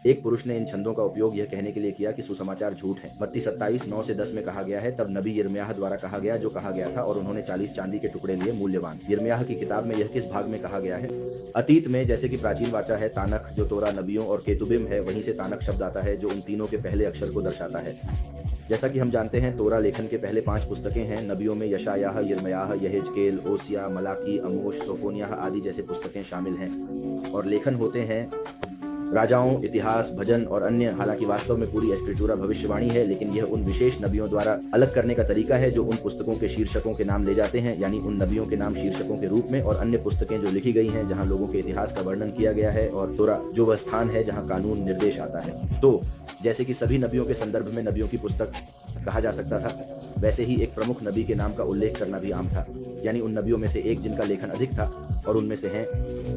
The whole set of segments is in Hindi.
एक पुरुष ने इन छंदों का उपयोग यह कहने के लिए किया कि सुसमाचार झूठ है। मत्ती 27:9-10 में कहा गया है, तब नबी यिर्मयाह द्वारा कहा गया जो कहा गया था, और उन्होंने 40 चांदी के टुकड़े लिए मूल्यवान। यिर्मयाह की किताब में यह किस भाग में कहा गया है? अतीत में, जैसे कि प्राचीन वाचा है तानख जो तोरा, नबियों और केतुबिम है, वहीं से तानख शब्द आता है जो उन तीनों के पहले अक्षर को दर्शाता है। जैसा कि हम जानते हैं, तोरा लेखन के पहले 5 पुस्तकें हैं। नबियों में यशायाह, यिर्मयाह, यहेजकेल, ओसिया, मलाकी, अमोश, सोफोनियाह आदि जैसे पुस्तकें शामिल हैं। और लेखन होते हैं राजाओं, इतिहास, भजन और अन्य। हालांकि वास्तव में पूरी एस्क्रिप्चुरा भविष्यवाणी है, लेकिन यह उन विशेष नबियों द्वारा अलग करने का तरीका है जो उन पुस्तकों के शीर्षकों के नाम ले जाते हैं, यानी उन नबियों के नाम शीर्षकों के रूप में, और अन्य पुस्तकें जो लिखी गई हैं जहां लोगों के इतिहास का वर्णन किया गया है, और तोरा जो वह स्थान है जहां कानून निर्देश आता है। तो जैसे कि सभी नबियों के संदर्भ में नबियों की पुस्तक कहा जा सकता था, वैसे ही एक प्रमुख नबी के नाम का उल्लेख करना भी आम था, यानी उन नबियों में से एक जिनका लेखन अधिक था, और उनमें से हैं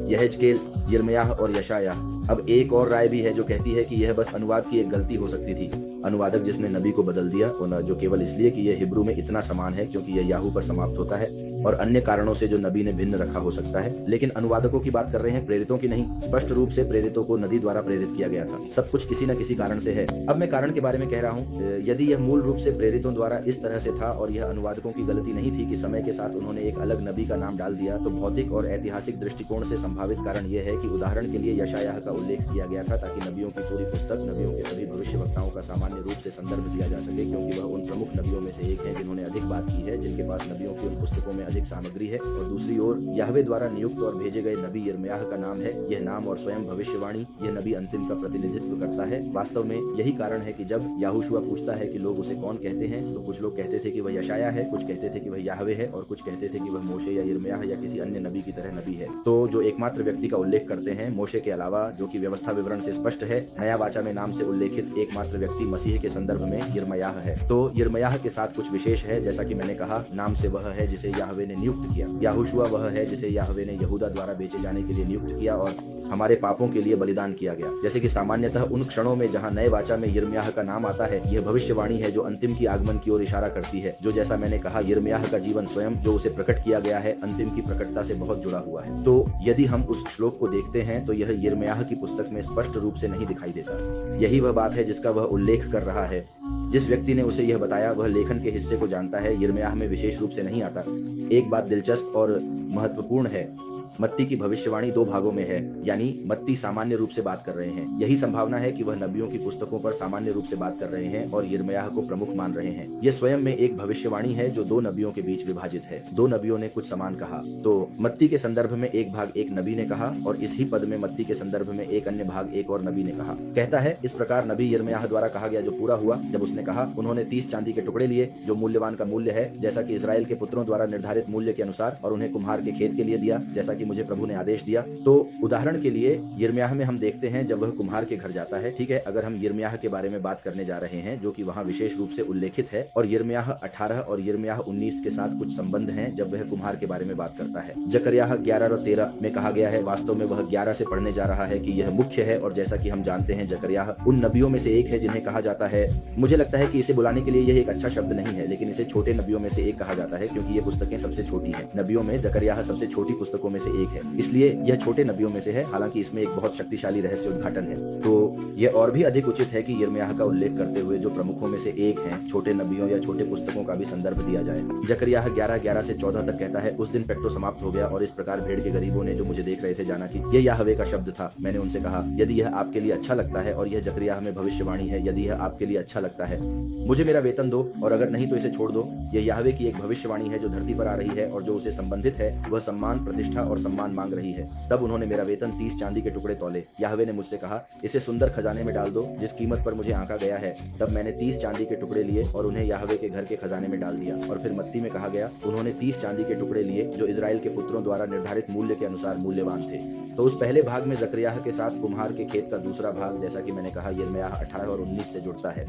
यहेजकेल, यिर्मयाह और यशायाह। अब एक और राय भी है जो कहती है कि यह बस अनुवाद की एक गलती हो सकती थी, अनुवादक जिसने नबी को बदल दिया, और जो केवल इसलिए कि यह हिब्रू में इतना समान है क्योंकि यह याहू पर समाप्त होता है, और अन्य कारणों से जो नबी ने भिन्न रखा हो सकता है। लेकिन अनुवादकों की बात कर रहे हैं, प्रेरितों की नहीं। स्पष्ट रूप से प्रेरितों को नदी द्वारा प्रेरित किया गया था। सब कुछ किसी न किसी कारण से है। अब मैं कारण के बारे में कह रहा हूँ। यदि यह मूल रूप से प्रेरितों द्वारा इस तरह से था और यह अनुवादकों की गलती नहीं थी कि समय के साथ उन्होंने एक अलग नबी का नाम डाल दिया, तो भौतिक और ऐतिहासिक दृष्टिकोण से संभावित कारण यह है कि उदाहरण के लिए यशायाह का उल्लेख किया गया था ताकि नबियों की पूरी पुस्तक, नबियों के सभी भविष्यवक्ताओं का सामान्य रूप से संदर्भ दिया जा सके, क्योंकि वह उन प्रमुख नबियों में से एक है जिन्होंने अधिक बात की है, जिनके पास नबियों की उन पुस्तकों में अधिक सामग्री है। और दूसरी ओर याहवे द्वारा नियुक्त और भेजे गए नबी यिर्मयाह का नाम है। यह नाम और स्वयं भविष्यवाणी, यह नबी अंतिम का प्रतिनिधित्व करता है। वास्तव में यही कारण है कि जब याहोशुआ पूछता है कि लोग उसे कौन कहते हैं, तो कुछ लोग कहते थे कि वह यशायाह है, कुछ कहते थे कि वह याहवे है, और कुछ कहते थे कि वह मोशे या यिर्मयाह या किसी अन्य नबी की तरह नबी है। तो जो एकमात्र व्यक्ति का उल्लेख करते हैं मोशे के अलावा, जो कि व्यवस्था विवरण से स्पष्ट है, नया वाचा में नाम से उल्लेखित एकमात्र व्यक्ति मसीह के संदर्भ में यिर्मयाह है। तो यिर्मयाह के साथ कुछ विशेष है। जैसा कि मैंने कहा, नाम से वह है जिसे याहवे ने नियुक्त किया। याहोशुआ वह है जिसे याहवे ने यहूदा द्वारा बेचे जाने के लिए नियुक्त किया और हमारे पापों के लिए बलिदान किया गया। जैसे कि सामान्यतः उन क्षणों में जहां नए वाचा में यिर्मयाह का नाम आता है, यह भविष्यवाणी है जो अंतिम की आगमन की ओर इशारा करती है, जो जैसा मैंने कहा यिर्मयाह का जीवन स्वयं जो उसे प्रकट किया गया है, अंतिम की प्रकटता से बहुत जुड़ा हुआ है। तो यदि हम उस श्लोक को देखते हैं तो यह यिर्मयाह की पुस्तक में स्पष्ट रूप से नहीं दिखाई देता। यही वह बात है जिसका वह उल्लेख कर रहा है। जिस व्यक्ति ने उसे यह बताया वह लेखन के हिस्से को जानता है, यिर्मयाह में विशेष रूप से नहीं आता। एक बात दिलचस्प और महत्वपूर्ण है, मत्ती की भविष्यवाणी 2 भागों में है, यानी मत्ती सामान्य रूप से बात कर रहे हैं। यही संभावना है कि वह नबियों की पुस्तकों पर सामान्य रूप से बात कर रहे हैं और यिर्मयाह को प्रमुख मान रहे हैं। यह स्वयं में एक भविष्यवाणी है जो 2 नबियों के बीच विभाजित है। 2 नबियों ने कुछ समान कहा। तो मत्ती के संदर्भ में एक भाग एक नबी ने कहा, और इस ही पद में मत्ती के संदर्भ में एक अन्य भाग एक और नबी ने कहा। कहता है, इस प्रकार नबी यिर्मयाह द्वारा कहा गया जो पूरा हुआ, जब उसने कहा, उन्होंने 30 चांदी के टुकड़े लिए जो मूल्यवान का मूल्य है, जैसा कि इस्राएल के पुत्रों द्वारा निर्धारित मूल्य के अनुसार, और उन्हें कुम्हार के खेत के लिए दिया, जैसा कि मुझे प्रभु ने आदेश दिया। तो उदाहरण के लिए यिर्मयाह में हम देखते हैं जब वह कुम्हार के घर जाता है। ठीक है, अगर हम यिर्मयाह के बारे में बात करने जा रहे हैं जो कि वहां विशेष रूप से उल्लेखित है, और यिर्मयाह 18 और यिर्मयाह 19 के साथ कुछ संबंध हैं जब वह कुम्हार के बारे में बात करता है। जकरियाह 11 और 13 में कहा गया है। वास्तव में वह 11 से पढ़ने जा रहा है कि यह मुख्य है, और जैसा कि हम जानते हैं जकरियाह उन नबियों में से एक है जिन्हें कहा जाता है, मुझे लगता है कि इसे बुलाने के लिए यह एक अच्छा शब्द नहीं है, लेकिन इसे छोटे नबियों में से एक कहा जाता है क्योंकि ये पुस्तकें सबसे छोटी हैं। नबियों में जकरियाह सबसे छोटी पुस्तकों में से एक है, इसलिए यह छोटे नबियों में से है। हालांकि इसमें एक बहुत शक्तिशाली रहस्य उद्घाटन है। तो यह और भी अधिक उचित है कि यिर्मयाह का उल्लेख करते हुए जो प्रमुखों में से एक हैं, छोटे नबियों या छोटे पुस्तकों का भी संदर्भ दिया जाए। जकरियाह 11:11 से 14 तक कहता है, उस दिन पेट्रो समाप्त हो गया और इस प्रकार भेड़ के गरीबों ने जो मुझे देख रहे थे जाना कि यह याहवे का शब्द था। मैंने उनसे कहा, यदि यह आपके लिए अच्छा लगता है, और यह जकरियाह में भविष्यवाणी है, यदि यह आपके लिए अच्छा लगता है, मुझे मेरा वेतन दो, और अगर नहीं तो इसे छोड़ दो। यह याहवे की एक भविष्यवाणी है जो धरती पर आ रही है, और जो उसे संबंधित है वह सम्मान, प्रतिष्ठा और सम्मान मांग रही है। तब उन्होंने मेरा वेतन 30 चांदी के टुकड़े तौले। याहवे ने मुझसे कहा, इसे सुंदर खजाने में डाल दो जिस कीमत पर मुझे आंका गया है। तब मैंने 30 चांदी के टुकड़े लिए और उन्हें याहवे के घर के खजाने में डाल दिया। और फिर मत्ती में कहा गया, उन्होंने 30 चांदी के टुकड़े लिए जो इजराइल के पुत्रों द्वारा निर्धारित मूल्य के अनुसार मूल्यवान थे। तो उस पहले भाग में जकरियाह के साथ कुम्हार के खेत का दूसरा भाग, जैसा कि मैंने कहा, यिर्मयाह 18 और 19 से जुड़ता है।